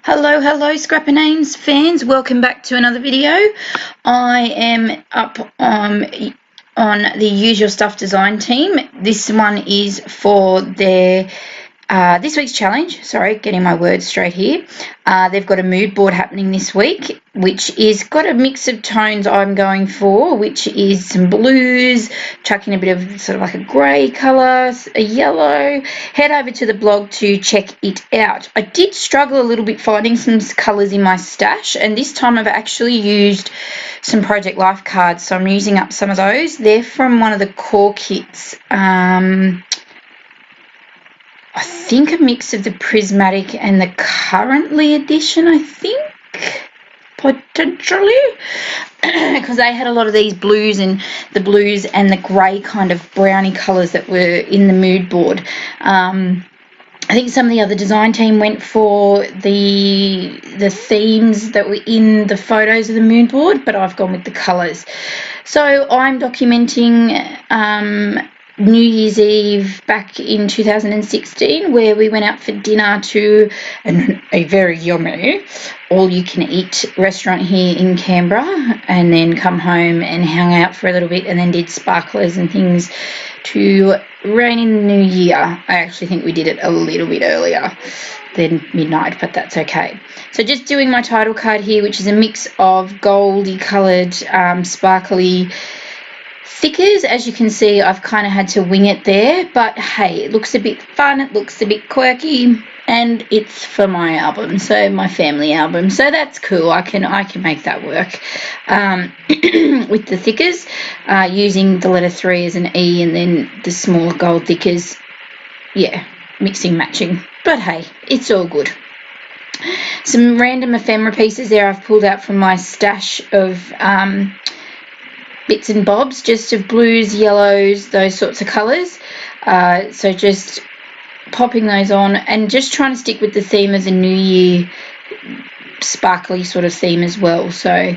Hello, Scrapper Names fans. Welcome back to another video. I am up on the Use Your Stuff design team. This one is for their this week's challenge. Sorry, getting my words straight here. They've got a mood board happening this week, which is got a mix of tones I'm going for, which is some blues, chucking a bit of sort of like a grey colour, a yellow. Head over to the blog to check it out. I did struggle a little bit finding some colours in my stash, and this time I've actually used some Project Life cards, so I'm using up some of those. They're from one of the core kits. I think a mix of the Prismatic and the Currently edition, I think, potentially, because they had a lot of these blues and the grey kind of browny colours that were in the mood board. I think some of the other design team went for the themes that were in the photos of the mood board, but I've gone with the colours. So I'm documenting New Year's Eve back in 2016, where we went out for dinner to a very yummy all-you-can-eat restaurant here in Canberra, and then come home and hung out for a little bit, and then did sparklers and things to rein in the new year. I actually think we did it a little bit earlier than midnight, but that's okay. So just doing my title card here, which is a mix of goldy coloured sparkly stickers. As you can see, I've kind of had to wing it there, but hey, it looks a bit fun, it looks a bit quirky, and it's for my album, so my family album, so that's cool. I can make that work with the thickers, using the letter 3 as an E and then the smaller gold thickers. Yeah, mixing, matching, but hey, it's all good. Some random ephemera pieces there I've pulled out from my stash of bits and bobs, just of blues, yellows, those sorts of colours. So just popping those on and just trying to stick with the theme of the New Year sparkly sort of theme as well. So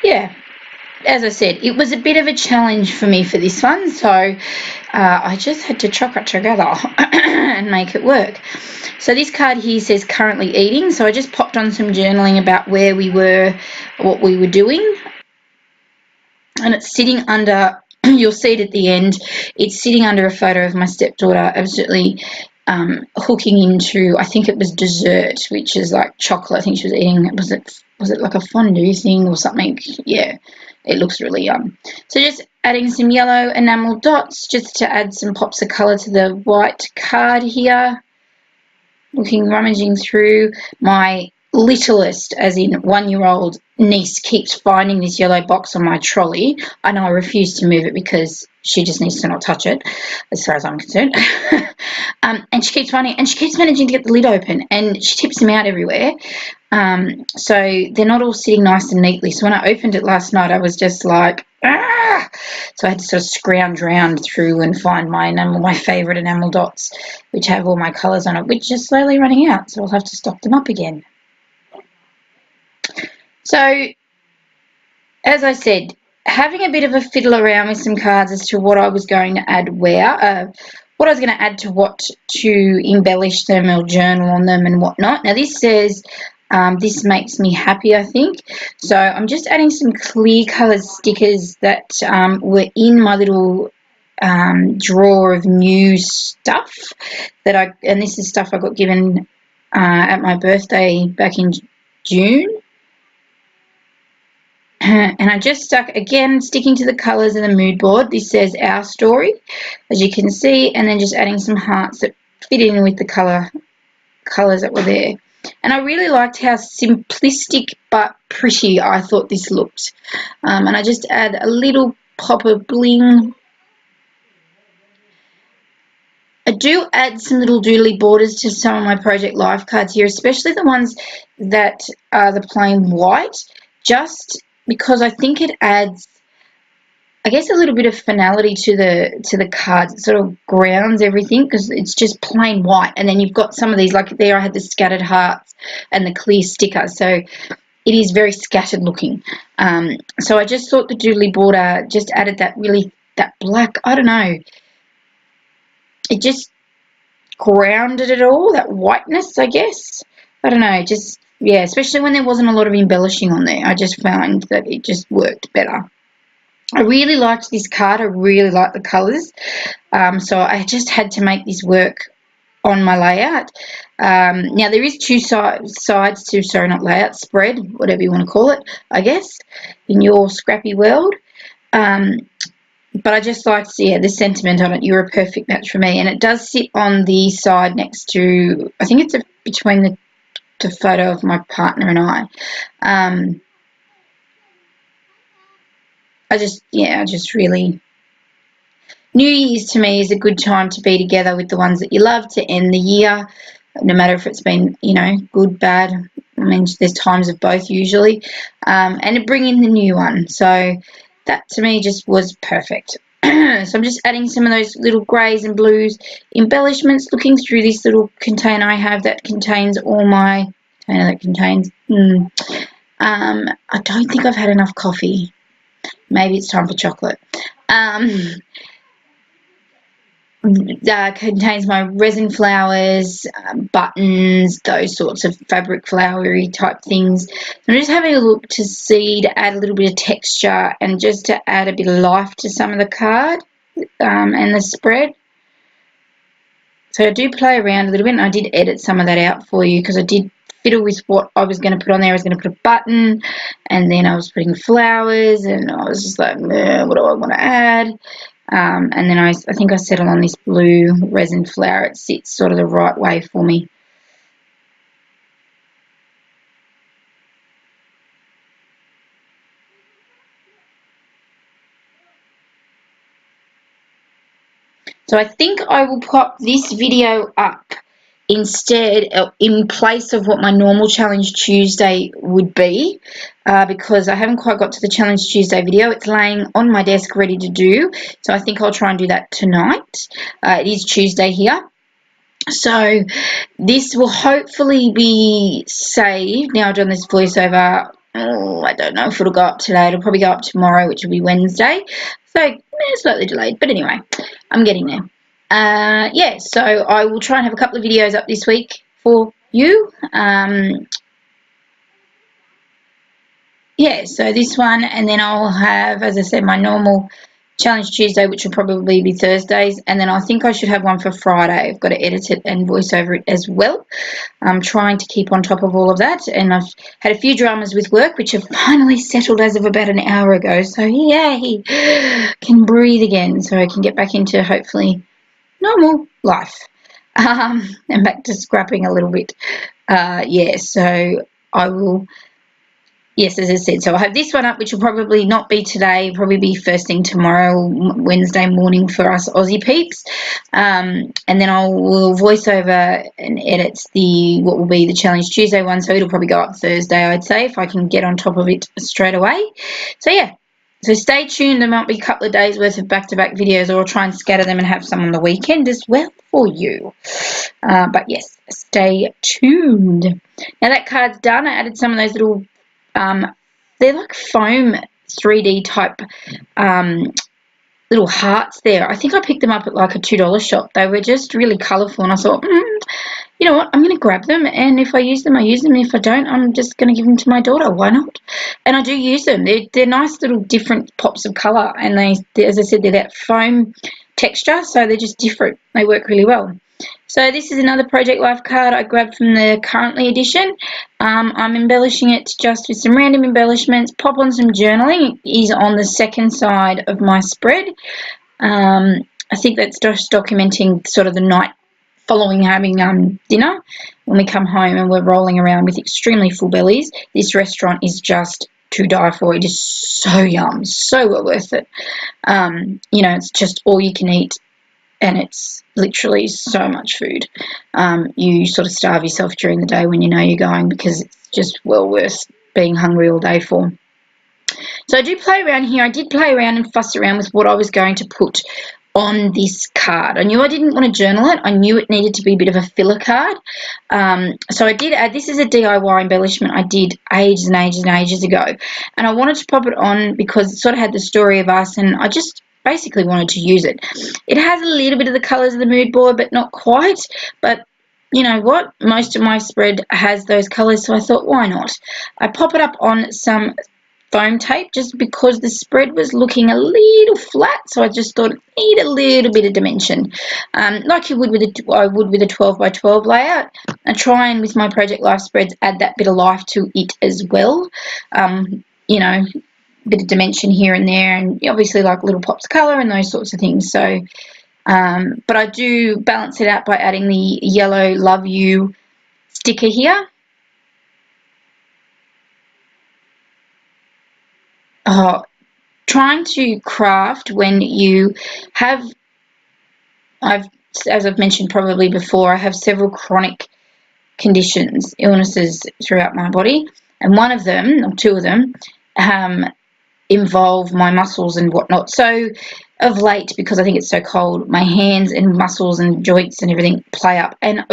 yeah, as I said, it was a bit of a challenge for me for this one, so I just had to chuck it together and make it work. So this card here says currently eating, so I just popped on some journaling about where we were, what we were doing. And it's sitting under, you'll see it at the end, it's sitting under a photo of my stepdaughter absolutely hooking into, I think it was dessert, which is like chocolate. I think she was eating, was it like a fondue thing or something? Yeah, it looks really yum. So just adding some yellow enamel dots just to add some pops of colour to the white card here. Rummaging through. My littlest, as in 1-year-old niece, keeps finding this yellow box on my trolley. I know I refuse to move it because she just needs to not touch it, as far as I'm concerned. And she keeps finding it, and she keeps managing to get the lid open, and she tips them out everywhere. So they're not all sitting nice and neatly. So when I opened it last night, I was just like, ah! So I had to sort of scrounge around through and find my favourite enamel dots, which have all my colours on it, which are slowly running out, so I'll have to stock them up again. So, as I said, having a bit of a fiddle around with some cards as to what I was going to add where, what I was going to add to what to embellish them or journal on them and whatnot. Now this says, this makes me happy, I think. So I'm just adding some clear coloured stickers that were in my little drawer of new stuff and this is stuff I got given at my birthday back in June. And I just stuck, again, sticking to the colours in the mood board. This says Our Story, as you can see, and then just adding some hearts that fit in with the colours that were there. And I really liked how simplistic but pretty I thought this looked. And I just add a little pop of bling. I do add some little doodly borders to some of my Project Life cards here, especially the ones that are the plain white, just because I think it adds, I guess, a little bit of finality to the cards. It sort of grounds everything because it's just plain white, and then you've got some of these, like there I had the scattered hearts and the clear sticker, so it is very scattered looking. So I just thought the doodly border just added that black, I don't know, it just grounded it all, that whiteness, I guess. I don't know, just yeah, especially when there wasn't a lot of embellishing on there. I just found that it just worked better. I really liked this card. I really liked the colours. So I just had to make this work on my layout. Now there is two sides to, sorry, not layout, spread, whatever you want to call it, I guess, in your scrappy world. But I just liked, yeah, the sentiment on it. You're a perfect match for me, and it does sit on the side next to, I think it's between the photo of my partner and I. I just really, New Year's to me is a good time to be together with the ones that you love, to end the year, no matter if it's been, good, bad. I mean, there's times of both usually, and to bring in the new one. So that to me just was perfect. So I'm just adding some of those little greys and blues embellishments, looking through this little container I have that contains all my, I don't think I've had enough coffee. Maybe it's time for chocolate. Contains my resin flowers, buttons, those sorts of fabric flowery type things. So I'm just having a look to see, to add a little bit of texture and just to add a bit of life to some of the card and the spread. So I do play around a little bit, and I did edit some of that out for you because I did fiddle with what I was going to put on there. I was going to put a button, and then I was putting flowers, and I was just like, what do I want to add? And then I think I settled on this blue resin flower. It sits sort of the right way for me. So I think I will pop this video up instead, in place of what my normal Challenge Tuesday would be, because I haven't quite got to the Challenge Tuesday video. It's laying on my desk ready to do, so I think I'll try and do that tonight. It is Tuesday here. So this will hopefully be saved. Now I've done this voiceover, I don't know if it'll go up today. It'll probably go up tomorrow, which will be Wednesday. So slightly delayed, but anyway, I'm getting there. Yeah, so I will try and have a couple of videos up this week for you. Yeah, so this one, and then I'll have, as I said, my normal Challenge Tuesday, which will probably be Thursdays, and then I think I should have one for Friday. I've got to edit it and voice over it as well. I'm trying to keep on top of all of that, and I've had a few dramas with work, which have finally settled as of about an hour ago, so yay, can breathe again, so I can get back into hopefully normal life, and back to scrapping a little bit. Yeah, so I will... Yes, as I said, so I'll have this one up, which will probably not be today, probably be first thing tomorrow, Wednesday morning for us Aussie peeps. And then will voice over and edit what will be the Challenge Tuesday one, so it'll probably go up Thursday, I'd say, if I can get on top of it straight away. So yeah, so stay tuned. There might be a couple of days worth of back-to-back videos, or I'll try and scatter them and have some on the weekend as well for you. But yes, stay tuned. Now that card's done. I added some of those little... they're like foam 3D type little hearts there. I think I picked them up at like a $2 shop. They were just really colourful, and I thought, you know what, I'm going to grab them, and if I use them, I use them. If I don't, I'm just going to give them to my daughter. Why not? And I do use them. They're nice little different pops of colour, and they, as I said, they're that foam texture, so they're just different. They work really well. So this is another Project Life card I grabbed from the Currently edition. I'm embellishing it just with some random embellishments. Pop on some journaling. It is on the second side of my spread. I think that's just documenting sort of the night following having dinner. When we come home and we're rolling around with extremely full bellies, this restaurant is just to die for. It is so yum, so well worth it. It's just all you can eat, and it's literally so much food. You sort of starve yourself during the day when you know you're going, because it's just well worth being hungry all day for. So I do play around here. I did play around and fuss around with what I was going to put on this card. I knew I didn't want to journal it. I knew it needed to be a bit of a filler card. So I did add, this is a DIY embellishment I did ages and ages and ages ago. And I wanted to pop it on because it sort of had the story of us, and I just basically wanted to use it. It has a little bit of the colours of the mood board, but not quite. But you know what, most of my spread has those colours, so I thought, why not? I pop it up on some foam tape just because the spread was looking a little flat, so I just thought it needed a little bit of dimension, like you would with a 12 by 12 layout. I try and with my Project Life spreads add that bit of life to it as well, you know, bit of dimension here and there, and obviously like little pops of colour and those sorts of things. So but I do balance it out by adding the yellow Love You sticker here. Trying to craft when you have, as I've mentioned probably before, I have several chronic conditions, illnesses throughout my body, and one of them, or two of them, involve my muscles and whatnot. So of late, because I think it's so cold, my hands and muscles and joints and everything play up, and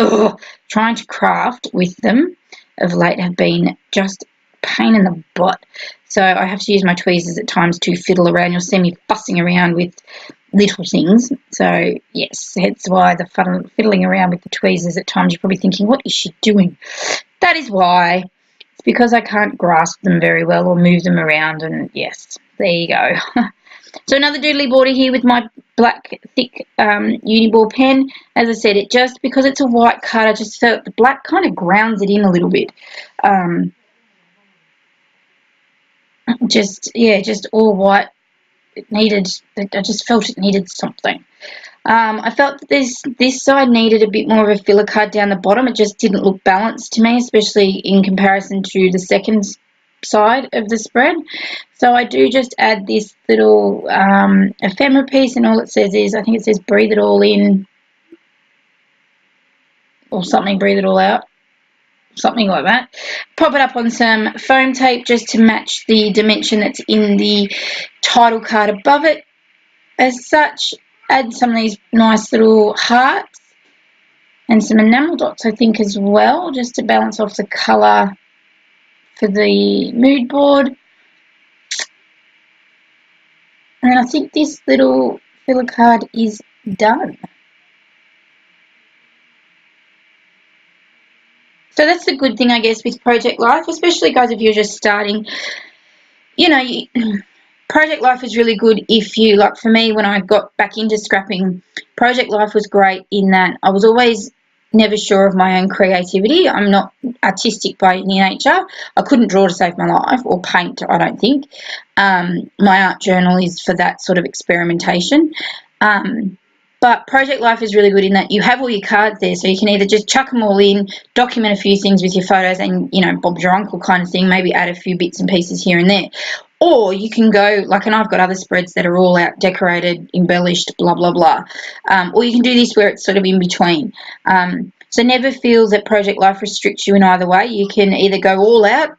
trying to craft with them of late have been just pain in the butt. So I have to use my tweezers at times to fiddle around. You'll see me fussing around with little things. So yes, that's why the fiddling around with the tweezers at times, you're probably thinking, what is she doing? That is why. It's because I can't grasp them very well or move them around, and yes, there you go. So another doodly border here with my black thick Uniball pen. As I said, it just, because it's a white card, I just felt the black kind of grounds it in a little bit. Just all white. It needed, I just felt it needed something. I felt that this side needed a bit more of a filler card down the bottom. It just didn't look balanced to me, especially in comparison to the second side of the spread. So I do just add this little ephemera piece, and all it says is, I think it says breathe it all in, or something, breathe it all out, something like that. Pop it up on some foam tape just to match the dimension that's in the title card above it. As such, add some of these nice little hearts and some enamel dots, I think, as well, just to balance off the colour for the mood board. And I think this little filler card is done. So that's the good thing, I guess, with Project Life, especially, guys, if you're just starting. You know, Project Life is really good if you, like for me, when I got back into scrapping, Project Life was great in that I was always never sure of my own creativity. I'm not artistic by nature. I couldn't draw to save my life, or paint, I don't think. My art journal is for that sort of experimentation. But Project Life is really good in that you have all your cards there, so you can either just chuck them all in, document a few things with your photos, and, you know, Bob's your uncle kind of thing, maybe add a few bits and pieces here and there. Or you can go, like, and I've got other spreads that are all out, decorated, embellished, blah, blah, blah. Or you can do this where it's sort of in between. So never feel that Project Life restricts you in either way. You can either go all out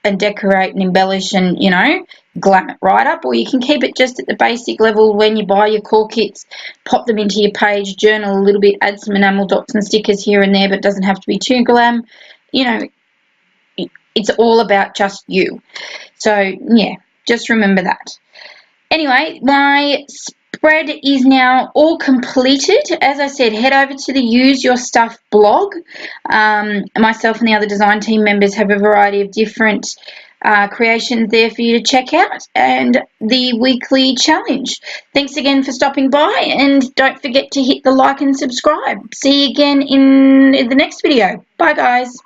and decorate and embellish and, you know, glam it right up, or you can keep it just at the basic level when you buy your core kits, pop them into your page, journal a little bit, add some enamel dots and stickers here and there, but it doesn't have to be too glam. You know, it's all about just you. So, yeah, just remember that. Anyway, my spread is now all completed. As I said, head over to the Use Your Stuff blog. Myself and the other design team members have a variety of different creations there for you to check out, and the weekly challenge. Thanks again for stopping by, and don't forget to hit the like and subscribe. See you again in the next video. Bye, guys.